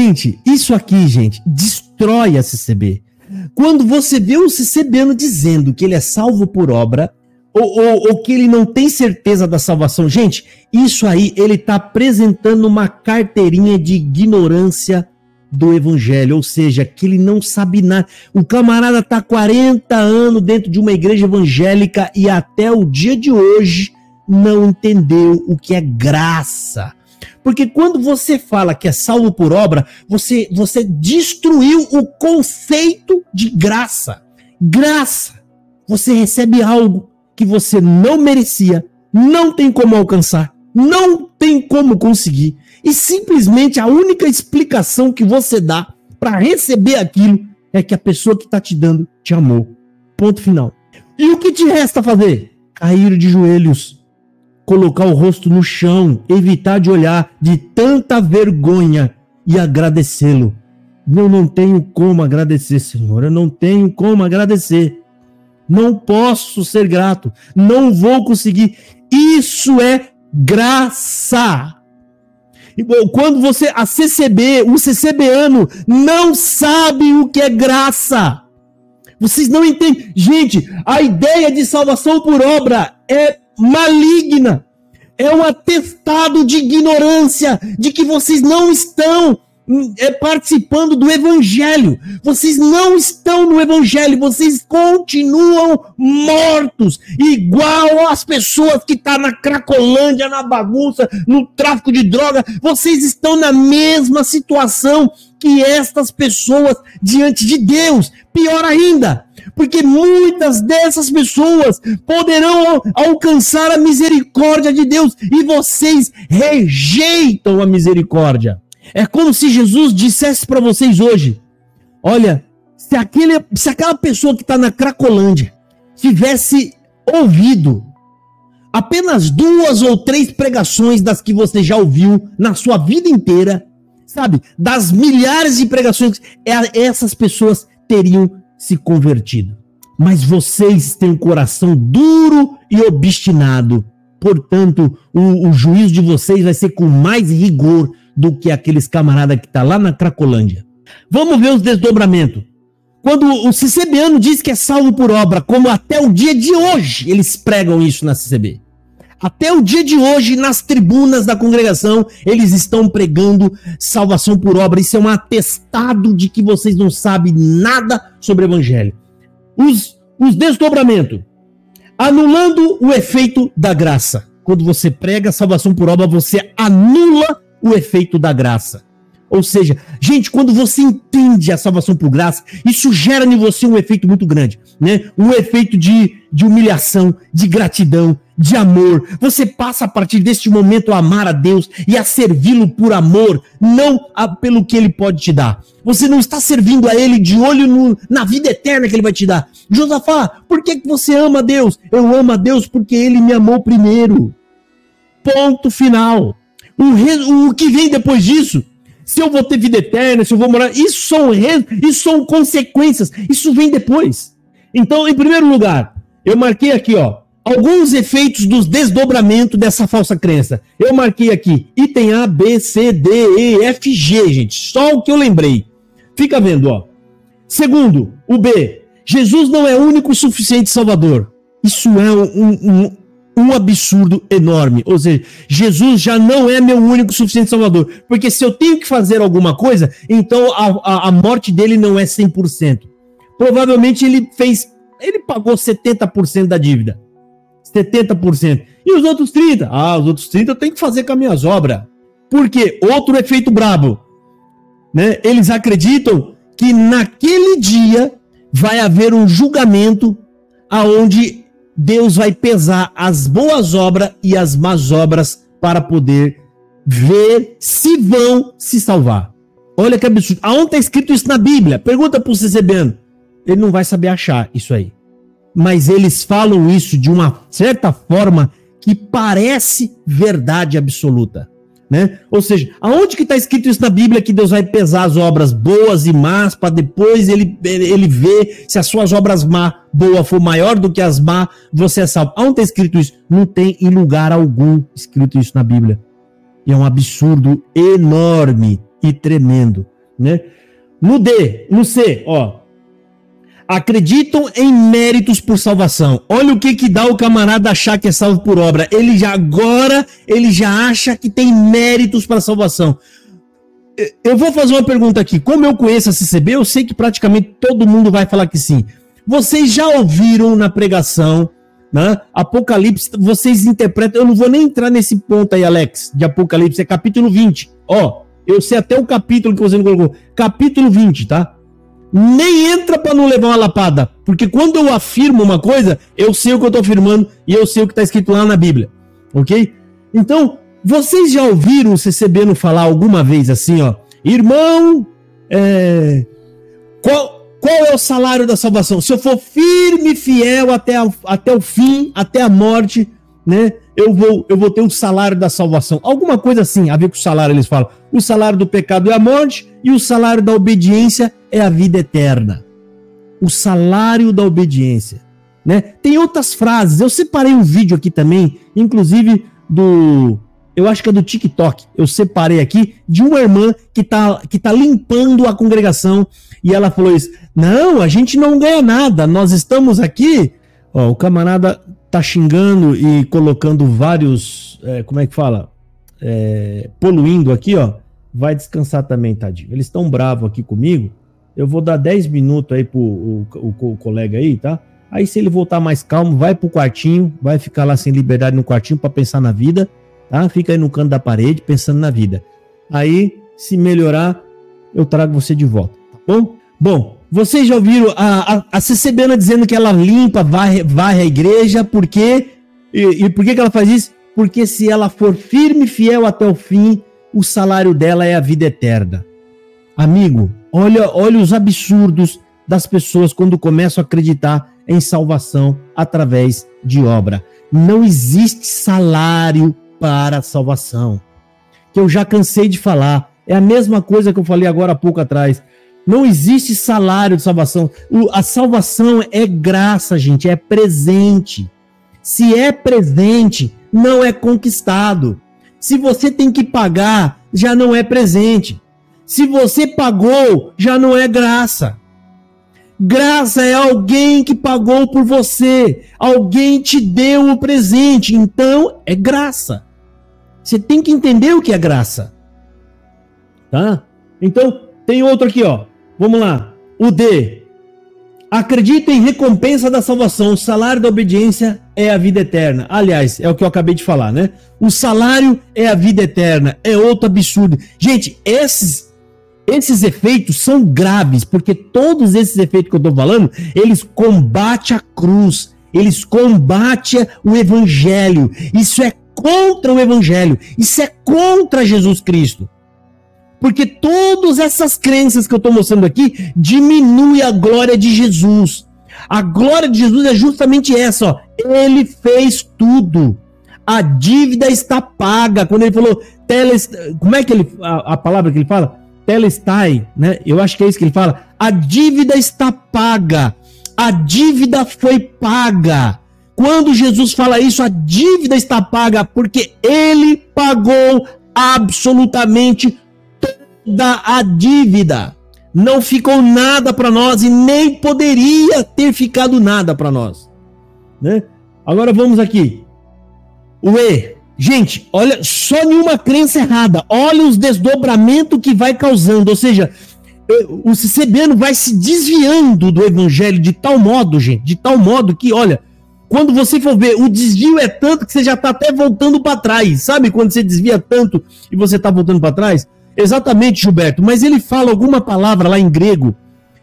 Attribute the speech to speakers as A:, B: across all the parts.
A: Gente, isso aqui, gente, destrói a CCB. Quando você vê um CCBano dizendo que ele é salvo por obra, ou que ele não tem certeza da salvação, gente, isso aí ele está apresentando uma carteirinha de ignorância do evangelho, ou seja, que ele não sabe nada. O camarada está 40 anos dentro de uma igreja evangélica e até o dia de hoje não entendeu o que é graça. Porque quando você fala que é salvo por obra, você destruiu o conceito de graça. Graça. Você recebe algo que você não merecia, não tem como alcançar, não tem como conseguir. E simplesmente a única explicação que você dá para receber aquilo é que a pessoa que está te dando te amou. Ponto final. E o que te resta fazer? Cair de joelhos, colocar o rosto no chão, evitar de olhar de tanta vergonha e agradecê-lo. Eu não tenho como agradecer, Senhor, eu não tenho como agradecer. Não posso ser grato, não vou conseguir. Isso é graça. Quando você, a CCB, o CCBano não sabe o que é graça. Vocês não entendem. Gente, a ideia de salvação por obra é maligna. É um atestado de ignorância, de que vocês não estão participando do evangelho. Vocês não estão no evangelho, vocês continuam mortos, igual as pessoas que estão na cracolândia, na bagunça, no tráfico de droga. Vocês estão na mesma situação que estas pessoas diante de Deus. Pior ainda, porque muitas dessas pessoas poderão alcançar a misericórdia de Deus e vocês rejeitam a misericórdia. É como se Jesus dissesse para vocês hoje: olha, se aquela pessoa que está na Cracolândia tivesse ouvido apenas 2 ou 3 pregações das que você já ouviu na sua vida inteira, sabe, das milhares de pregações, essas pessoas teriam se convertido. Mas vocês têm um coração duro e obstinado. Portanto, o juízo de vocês vai ser com mais rigor do que aqueles camaradas que estão lá na Cracolândia. Vamos ver os desdobramentos. Quando o CCBano diz que é salvo por obra, como até o dia de hoje eles pregam isso na CCB. Até o dia de hoje, nas tribunas da congregação, eles estão pregando salvação por obra. Isso é um atestado de que vocês não sabem nada sobre o evangelho. Os desdobramentos. Anulando o efeito da graça. Quando você prega salvação por obra, você anula o efeito da graça. Ou seja, gente, quando você entende a salvação por graça, isso gera em você um efeito muito grande, né? Um efeito de humilhação, de gratidão, de amor. Você passa a partir deste momento a amar a Deus e a servi-lo por amor, não pelo que ele pode te dar. Você não está servindo a ele de olho na vida eterna que ele vai te dar. Josafá, por que você ama a Deus? Eu amo a Deus porque ele me amou primeiro. Ponto final. O que vem depois disso, se eu vou ter vida eterna, se eu vou morar, isso são consequências, isso vem depois. Então, em primeiro lugar, eu marquei aqui, ó, alguns efeitos dos desdobramentos dessa falsa crença. Eu marquei aqui, item A, B, C, D, E, F, G, gente, só o que eu lembrei. Fica vendo, ó. Segundo, o B, Jesus não é único e suficiente Salvador. Isso é um absurdo enorme. Ou seja, Jesus já não é meu único suficiente Salvador. Porque se eu tenho que fazer alguma coisa, então a morte dele não é 100%. Provavelmente ele pagou 70% da dívida. 70%. E os outros 30%? Os outros 30% eu tenho que fazer com as minhas obras. Por quê? Outro efeito brabo. Né? Eles acreditam que naquele dia vai haver um julgamento aonde Deus vai pesar as boas obras e as más obras para poder ver se vão se salvar. Olha que absurdo. Aonde está escrito isso na Bíblia? Pergunta para o CCBano. Ele não vai saber achar isso aí. Mas eles falam isso de uma certa forma que parece verdade absoluta. Né? Ou seja, aonde que está escrito isso na Bíblia que Deus vai pesar as obras boas e más para depois ele ver se as suas obras boas for maior do que as más, você é salvo? Aonde está escrito isso? Não tem em lugar algum escrito isso na Bíblia. E é um absurdo enorme e tremendo. né? No C, ó. Acreditam em méritos por salvação. Olha o que dá o camarada achar que é salvo por obra. Ele já acha que tem méritos para salvação. Eu vou fazer uma pergunta aqui. Como eu conheço a CCB, eu sei que praticamente todo mundo vai falar que sim. Vocês já ouviram na pregação, né? Apocalipse, vocês interpretam. Eu não vou nem entrar nesse ponto aí, Alex, de Apocalipse, é capítulo 20. Ó, eu sei até o capítulo que você não colocou. Capítulo 20, tá? Nem entra para não levar uma lapada, porque quando eu afirmo uma coisa, eu sei o que eu tô afirmando e eu sei o que tá escrito lá na Bíblia, ok? Então, vocês já ouviram o CCB falar alguma vez assim, ó, irmão, qual é o salário da salvação? Se eu for firme e fiel até o fim, até a morte, né, eu vou ter o salário da salvação. Alguma coisa assim, a ver com o salário, eles falam. O salário do pecado é a morte e o salário da obediência é a vida eterna. O salário da obediência, né? Tem outras frases. Eu separei um vídeo aqui também, inclusive eu acho que é do TikTok. Eu separei aqui de uma irmã que tá limpando a congregação e ela falou isso. Não, a gente não ganha nada. Nós estamos aqui. Ó, o camarada tá xingando e colocando vários, como é que fala? Poluindo aqui, ó. Vai descansar também, tadinho. Eles estão bravos aqui comigo. Eu vou dar 10 minutos aí pro o colega aí, tá? Aí se ele voltar mais calmo, vai pro quartinho, vai ficar lá sem liberdade no quartinho pra pensar na vida, tá? Fica aí no canto da parede pensando na vida. Aí, se melhorar, eu trago você de volta, tá bom? Bom, vocês já ouviram a CCB dizendo que ela limpa, varre a igreja, por quê? E por que ela faz isso? Porque se ela for firme e fiel até o fim, o salário dela é a vida eterna. Amigo, olha os absurdos das pessoas quando começam a acreditar em salvação através de obra. Não existe salário para a salvação. Que eu já cansei de falar. É a mesma coisa que eu falei agora há pouco atrás. Não existe salário de salvação. A salvação é graça, gente, é presente. Se é presente, não é conquistado. Se você tem que pagar, já não é presente. Se você pagou, já não é graça. Graça é alguém que pagou por você. Alguém te deu o presente. Então, é graça. Você tem que entender o que é graça. Tá? Então, tem outro aqui, ó. Vamos lá. O D. Acredita em recompensa da salvação. O salário da obediência é a vida eterna. Aliás, é o que eu acabei de falar, né? O salário é a vida eterna. É outro absurdo. Gente, esses efeitos são graves, porque todos esses efeitos que eu tô falando, eles combatem a cruz, eles combatem o evangelho. Isso é contra o evangelho. Isso é contra Jesus Cristo. Porque todas essas crenças que eu estou mostrando aqui diminuem a glória de Jesus. A glória de Jesus é justamente essa, ó. Ele fez tudo. A dívida está paga. Quando ele falou, como é que a palavra que ele fala? Telestai, né? Eu acho que é isso que ele fala. A dívida está paga. A dívida foi paga. Quando Jesus fala isso, a dívida está paga porque ele pagou absolutamente toda a dívida. Não ficou nada para nós e nem poderia ter ficado nada para nós, né? Agora vamos aqui. O E. Gente, olha, só nenhuma crença errada. Olha os desdobramentos que vai causando. Ou seja, o CCB vai se desviando do evangelho de tal modo, gente, de tal modo que, olha, quando você for ver, o desvio é tanto que você já está até voltando para trás. Sabe quando você desvia tanto e você está voltando para trás? Exatamente, Gilberto. Mas ele fala alguma palavra lá em grego.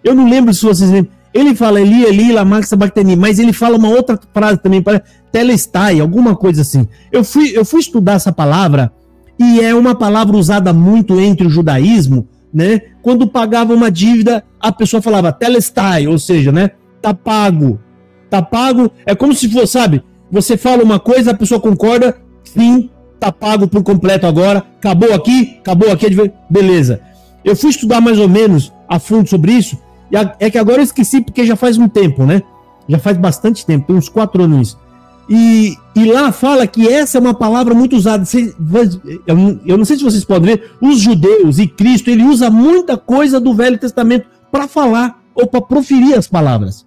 A: Eu não lembro se vocês lembram. Ele fala Eli, lama sabachthani, mas ele fala uma outra frase também, para telestai, alguma coisa assim. Eu fui estudar essa palavra e é uma palavra usada muito entre o judaísmo, né? Quando pagava uma dívida, a pessoa falava telestai, ou seja, né? Tá pago. Tá pago, é como se fosse, sabe? Você fala uma coisa, a pessoa concorda, sim, tá pago por completo agora, acabou aqui, beleza. Eu fui estudar mais ou menos a fundo sobre isso, e é que agora eu esqueci porque já faz um tempo, né? Já faz bastante tempo, tem uns 4 anos isso. E lá fala que essa é uma palavra muito usada. Eu não sei se vocês podem ver, os judeus e Cristo, ele usa muita coisa do Velho Testamento para falar ou para proferir as palavras.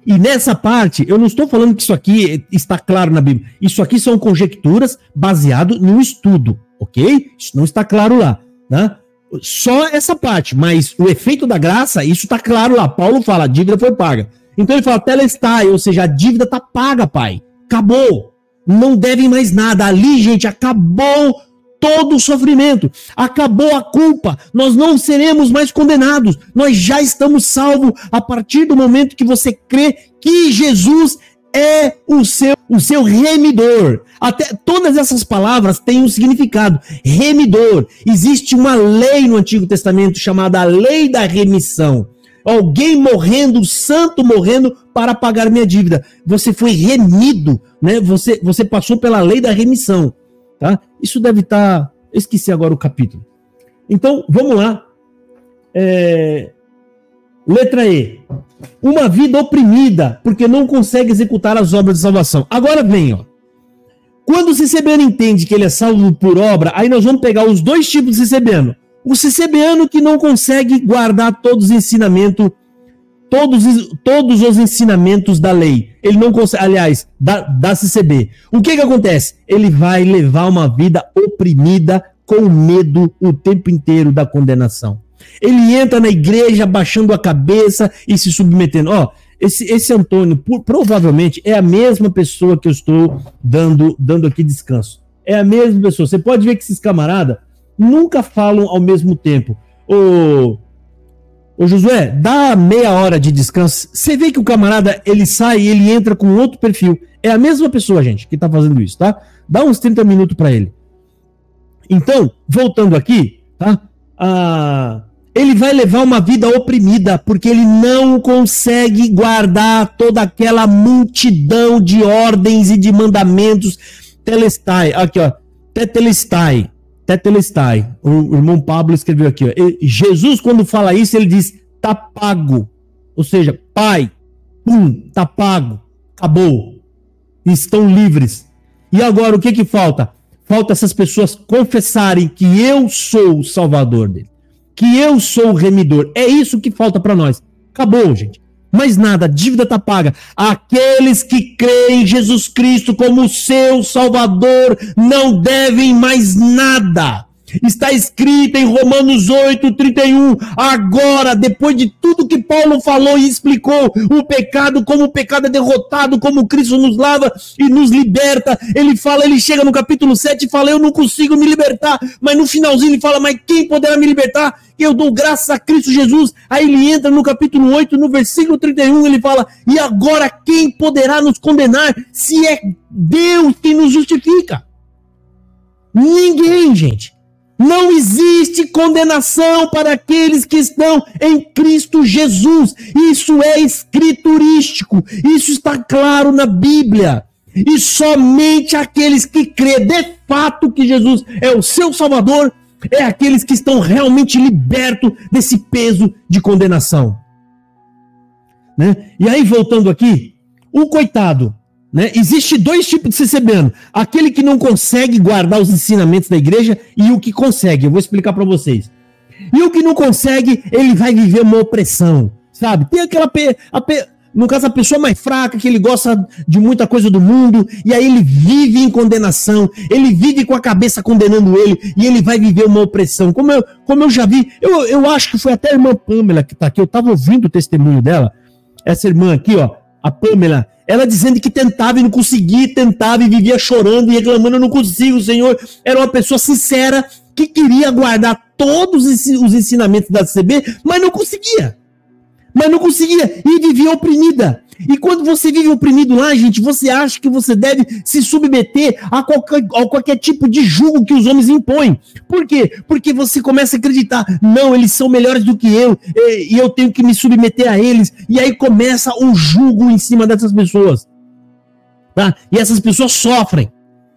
A: E nessa parte, eu não estou falando que isso aqui está claro na Bíblia. Isso aqui são conjecturas baseadas no estudo, ok? Isso não está claro lá, né? Só essa parte, mas o efeito da graça, isso está claro lá. Paulo fala, a dívida foi paga. Então ele fala, telestai, ou seja, a dívida está paga, pai. Acabou. Não devem mais nada. Ali, gente, acabou todo o sofrimento. Acabou a culpa. Nós não seremos mais condenados. Nós já estamos salvos a partir do momento que você crê que Jesus é o seu remidor. Até todas essas palavras têm um significado. Remidor. Existe uma lei no Antigo Testamento chamada a lei da remissão. Alguém morrendo, santo morrendo para pagar minha dívida. Você foi remido, né? Você passou pela lei da remissão, tá? Isso deve estar... Eu esqueci agora o capítulo. Então, vamos lá. Letra E. Uma vida oprimida, porque não consegue executar as obras de salvação. Agora vem, ó. Quando o cicebiano entende que ele é salvo por obra, aí nós vamos pegar os dois tipos de cicebiano. O cicebiano que não consegue guardar todos os ensinamentos, todos os ensinamentos da lei. Ele não consegue, aliás, da CCB. O que acontece? Ele vai levar uma vida oprimida, com medo o tempo inteiro da condenação. Ele entra na igreja baixando a cabeça e se submetendo. Ó, esse Antônio provavelmente é a mesma pessoa que eu estou dando aqui descanso. É a mesma pessoa. Você pode ver que esses camaradas nunca falam ao mesmo tempo. Ô Josué, dá meia hora de descanso. Você vê que o camarada, ele sai e ele entra com outro perfil. É a mesma pessoa, gente, que tá fazendo isso, tá? Dá uns 30 minutos para ele. Então, voltando aqui, tá? Ele vai levar uma vida oprimida, porque ele não consegue guardar toda aquela multidão de ordens e de mandamentos. Telestai, aqui ó, tetelestai. Tetelestai. O irmão Pablo escreveu aqui, ó. Jesus, quando fala isso, ele diz, tá pago. Ou seja, pai, tá pago, acabou. Estão livres. E agora, o que falta? Falta essas pessoas confessarem que eu sou o salvador dele. Que eu sou o remidor. É isso que falta para nós. Acabou, gente. Mais nada, a dívida tá paga. Aqueles que creem em Jesus Cristo como seu Salvador não devem mais nada. Está escrito em Romanos 8:31. Agora, depois de tudo que Paulo falou e explicou, o pecado, como o pecado é derrotado, como Cristo nos lava e nos liberta, ele chega no capítulo 7 e fala, eu não consigo me libertar, mas no finalzinho ele fala, mas quem poderá me libertar? Eu dou graças a Cristo Jesus. Aí ele entra no capítulo 8, no versículo 31, ele fala, e agora quem poderá nos condenar se é Deus quem nos justifica? Ninguém, gente. Não existe condenação para aqueles que estão em Cristo Jesus. Isso é escriturístico. Isso está claro na Bíblia. E somente aqueles que crêem de fato que Jesus é o seu Salvador, é aqueles que estão realmente libertos desse peso de condenação. Né? E aí, voltando aqui, o coitado, né? Existe dois tipos de cicebiano. Aquele que não consegue guardar os ensinamentos da igreja e o que consegue. Eu vou explicar para vocês. E o que não consegue, ele vai viver uma opressão, sabe? Tem aquela... no caso, a pessoa mais fraca, que ele gosta de muita coisa do mundo, e aí ele vive em condenação, ele vive com a cabeça condenando ele, e ele vai viver uma opressão. Como eu já vi, eu acho que foi até a irmã Pamela que tá aqui, eu tava ouvindo o testemunho dela, essa irmã aqui, ó, a Pamela, ela dizendo que tentava e não conseguia, tentava e vivia chorando e reclamando, eu não consigo, Senhor. Era uma pessoa sincera, que queria guardar todos os ensinamentos da CB, mas não conseguia. E vivia oprimida. E quando você vive oprimido lá, gente, você acha que você deve se submeter a qualquer tipo de jugo que os homens impõem. Por quê? Porque você começa a acreditar, não, eles são melhores do que eu, e eu tenho que me submeter a eles. E aí começa o jugo em cima dessas pessoas. Tá? E essas pessoas sofrem.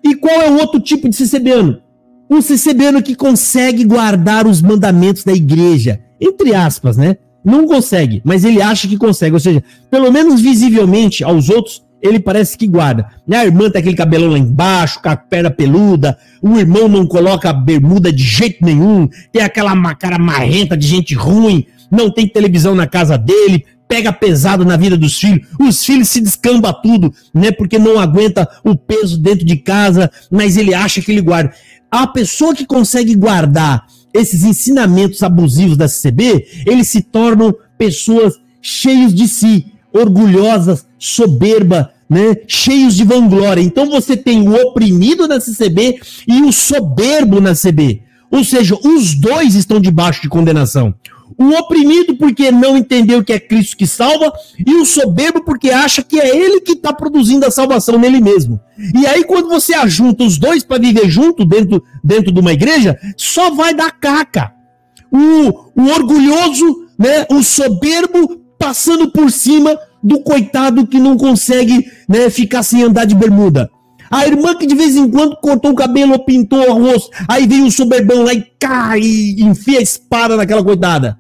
A: E qual é o outro tipo de cicebiano? Um cicebiano que consegue guardar os mandamentos da igreja. Entre aspas, né? Não consegue, mas ele acha que consegue. Ou seja, pelo menos visivelmente aos outros, ele parece que guarda. A irmã tem aquele cabelão lá embaixo, com a perna peluda, o irmão não coloca bermuda de jeito nenhum, tem aquela cara marrenta de gente ruim, não tem televisão na casa dele, pega pesado na vida dos filhos, os filhos se descamba tudo, né, porque não aguenta o peso dentro de casa, mas ele acha que ele guarda. A pessoa que consegue guardar esses ensinamentos abusivos da CCB, eles se tornam pessoas cheios de si, orgulhosas, soberba, né, cheios de vanglória. Então você tem o oprimido na CCB e o soberbo na CCB. Ou seja, os dois estão debaixo de condenação. O oprimido porque não entendeu que é Cristo que salva, e o soberbo porque acha que é ele que está produzindo a salvação nele mesmo. E aí quando você ajunta os dois para viver junto dentro de uma igreja, só vai dar caca. O orgulhoso, né, o soberbo passando por cima do coitado que não consegue, né, ficar sem andar de bermuda. A irmã que de vez em quando cortou o cabelo ou pintou o rosto, aí vem um soberbão lá e cai e enfia a espada naquela coitada.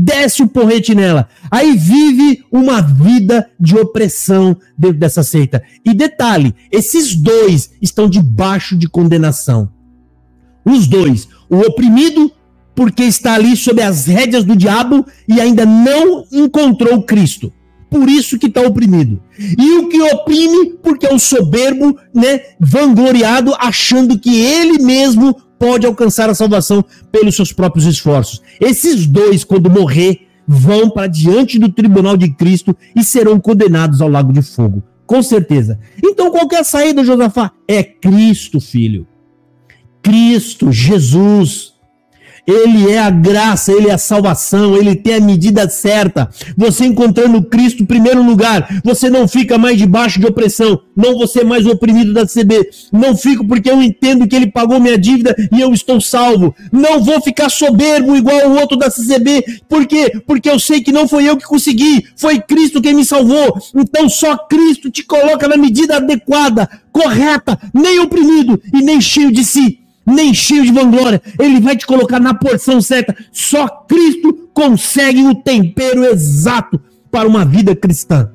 A: Desce o porrete nela. Aí vive uma vida de opressão dentro dessa seita. E detalhe, esses dois estão debaixo de condenação. Os dois. O oprimido, porque está ali sob as rédeas do diabo e ainda não encontrou Cristo. Por isso que está oprimido. E o que oprime, porque é um soberbo, né, vangloriado, achando que ele mesmo pode alcançar a salvação pelos seus próprios esforços. Esses dois, quando morrer, vão para diante do tribunal de Cristo e serão condenados ao lago de fogo. Com certeza. Então, qual que é a saída, Josafá? É Cristo, filho. Cristo, Jesus. Ele é a graça, ele é a salvação, ele tem a medida certa. Você encontrando Cristo em primeiro lugar, você não fica mais debaixo de opressão, não vou ser mais o oprimido da CB, não fico porque eu entendo que ele pagou minha dívida e eu estou salvo. Não vou ficar soberbo igual o outro da CCB, por quê? Porque eu sei que não foi eu que consegui, foi Cristo quem me salvou. Então só Cristo te coloca na medida adequada, correta, nem oprimido e nem cheio de si. Nem cheio de vanglória, ele vai te colocar na porção certa. Só Cristo consegue o tempero exato para uma vida cristã.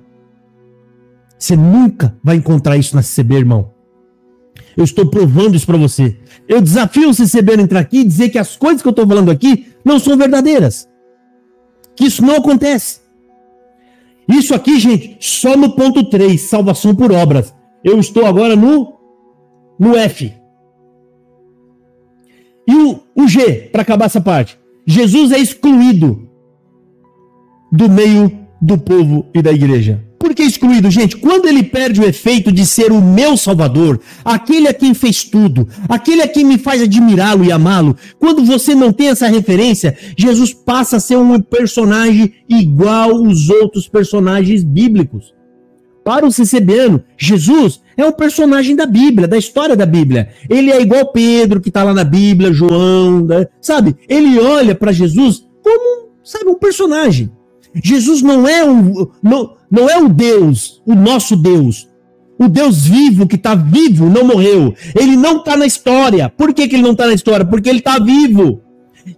A: Você nunca vai encontrar isso na CCB, irmão. Eu estou provando isso para você. Eu desafio o CCB a entrar aqui e dizer que as coisas que eu estou falando aqui não são verdadeiras. Que isso não acontece. Isso aqui, gente, só no ponto 3, salvação por obras. Eu estou agora no F. E o G, para acabar essa parte. Jesus é excluído do meio do povo e da igreja. Por que excluído, gente? Quando ele perde o efeito de ser o meu Salvador, aquele a quem fez tudo, aquele a quem me faz admirá-lo e amá-lo, quando você não tem essa referência, Jesus passa a ser um personagem igual aos outros personagens bíblicos. Para o CCBano, Jesus é um personagem da Bíblia, da história da Bíblia. Ele é igual Pedro, que está lá na Bíblia, João, né? Sabe? Ele olha para Jesus como, sabe, um personagem. Jesus não é o Deus, o nosso Deus. O Deus vivo, que está vivo, não morreu. Ele não está na história. Por que ele não está na história? Porque ele está vivo.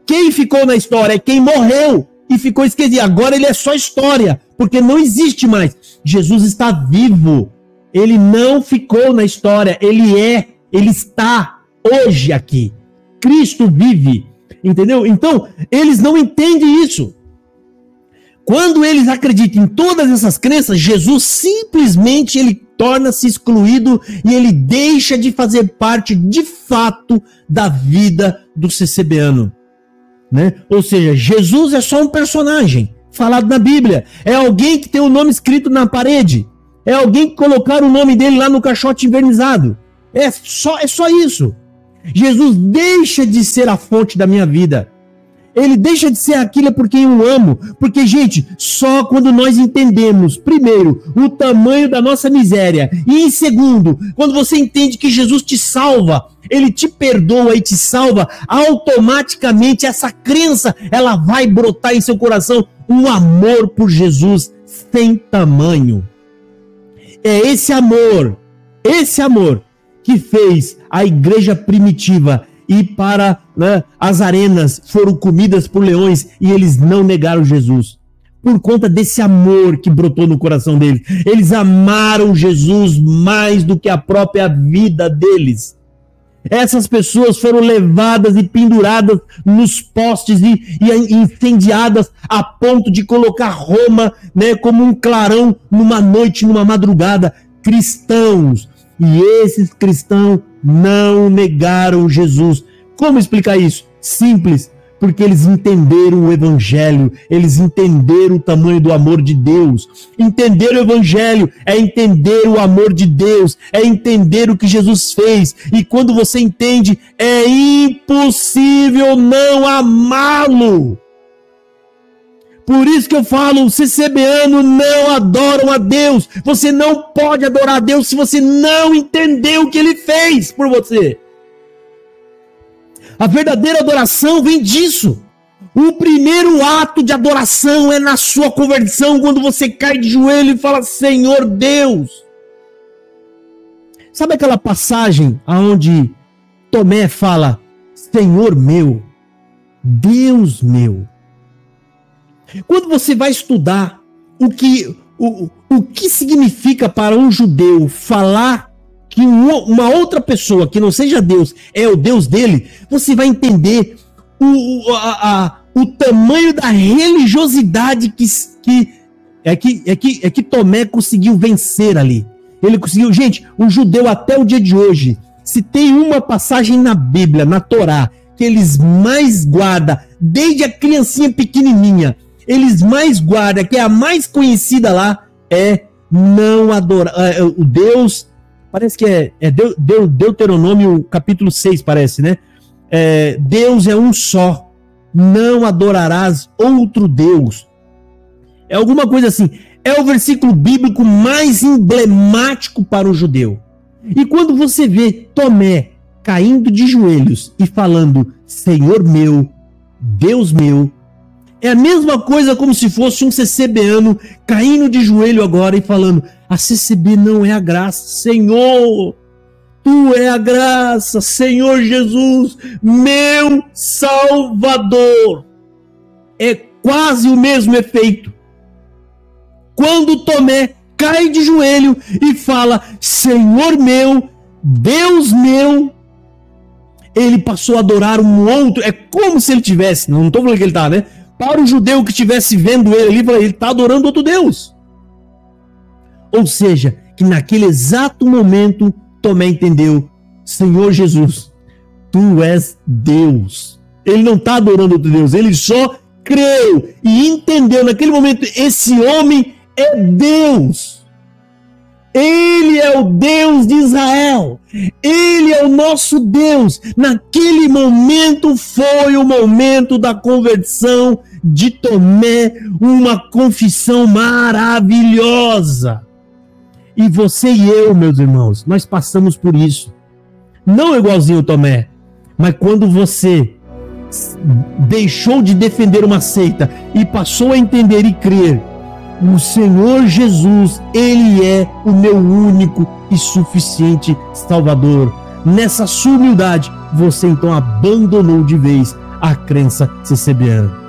A: Quem ficou na história é quem morreu e ficou esquecido. Agora ele é só história, porque não existe mais. Jesus está vivo. Ele não ficou na história. Ele está hoje aqui. Cristo vive. Entendeu? Então, eles não entendem isso. Quando eles acreditam em todas essas crenças, Jesus simplesmente ele torna-se excluído e ele deixa de fazer parte de fato da vida do CCBano. Né? Ou seja, Jesus é só um personagem falado na Bíblia. É alguém que tem o nome escrito na parede. É alguém que colocaram o nome dele lá no caixote invernizado. É só isso. Jesus deixa de ser a fonte da minha vida. Ele deixa de ser aquilo por quem eu amo. Porque, gente, só quando nós entendemos, primeiro, o tamanho da nossa miséria. E em segundo, quando você entende que Jesus te salva, ele te perdoa e te salva, automaticamente essa crença, ela vai brotar em seu coração um amor por Jesus sem tamanho. É esse amor que fez a igreja primitiva ir para, né, as arenas, foram comidas por leões e eles não negaram Jesus. por conta desse amor que brotou no coração deles. Eles amaram Jesus mais do que a própria vida deles. Essas pessoas foram levadas e penduradas nos postes e incendiadas a ponto de colocar Roma, né, como um clarão numa noite, numa madrugada. Cristãos. E esses cristãos não negaram Jesus. Como explicar isso? Simples. Porque eles entenderam o Evangelho, eles entenderam o tamanho do amor de Deus. Entender o Evangelho é entender o amor de Deus, é entender o que Jesus fez. E quando você entende, é impossível não amá-lo. Por isso que eu falo, os CCBanos não adoram a Deus. Você não pode adorar a Deus se você não entender o que Ele fez por você. A verdadeira adoração vem disso. O primeiro ato de adoração é na sua conversão, quando você cai de joelho e fala, Senhor Deus. Sabe aquela passagem onde Tomé fala, Senhor meu, Deus meu? Quando você vai estudar o que significa para um judeu falar que uma outra pessoa que não seja Deus é o Deus dele, você vai entender o tamanho da religiosidade que Tomé conseguiu vencer ali. Ele conseguiu, gente, o judeu até o dia de hoje, se tem uma passagem na Bíblia, na Torá, que eles mais guardam, desde a criancinha pequenininha, eles mais guardam, que é a mais conhecida lá, é não adorar o Deus. Parece que é Deuteronômio capítulo 6, parece, né? Deus é um só, não adorarás outro Deus. É alguma coisa assim. É o versículo bíblico mais emblemático para o judeu. E quando você vê Tomé caindo de joelhos e falando, Senhor meu, Deus meu, é a mesma coisa como se fosse um CCBano caindo de joelho agora e falando, a CCB não é a graça, Senhor, Tu é a graça, Senhor Jesus, meu Salvador. É quase o mesmo efeito. Quando Tomé cai de joelho e fala, Senhor meu, Deus meu, ele passou a adorar um outro, é como se ele tivesse, não estou falando que ele está, né? Para o judeu que estivesse vendo ele ali, ele está adorando outro Deus. Ou seja, que naquele exato momento, Tomé entendeu, Senhor Jesus, Tu és Deus. Ele não está adorando outro Deus, ele só creu e entendeu naquele momento, esse homem é Deus. Ele é o Deus de Israel. Ele é o nosso Deus. Naquele momento foi o momento da conversão de Tomé, uma confissão maravilhosa. E você e eu, meus irmãos, nós passamos por isso. Não igualzinho o Tomé, mas quando você deixou de defender uma seita e passou a entender e crer, o Senhor Jesus, Ele é o meu único e suficiente Salvador. Nessa sua humildade, você então abandonou de vez a crença CCBana.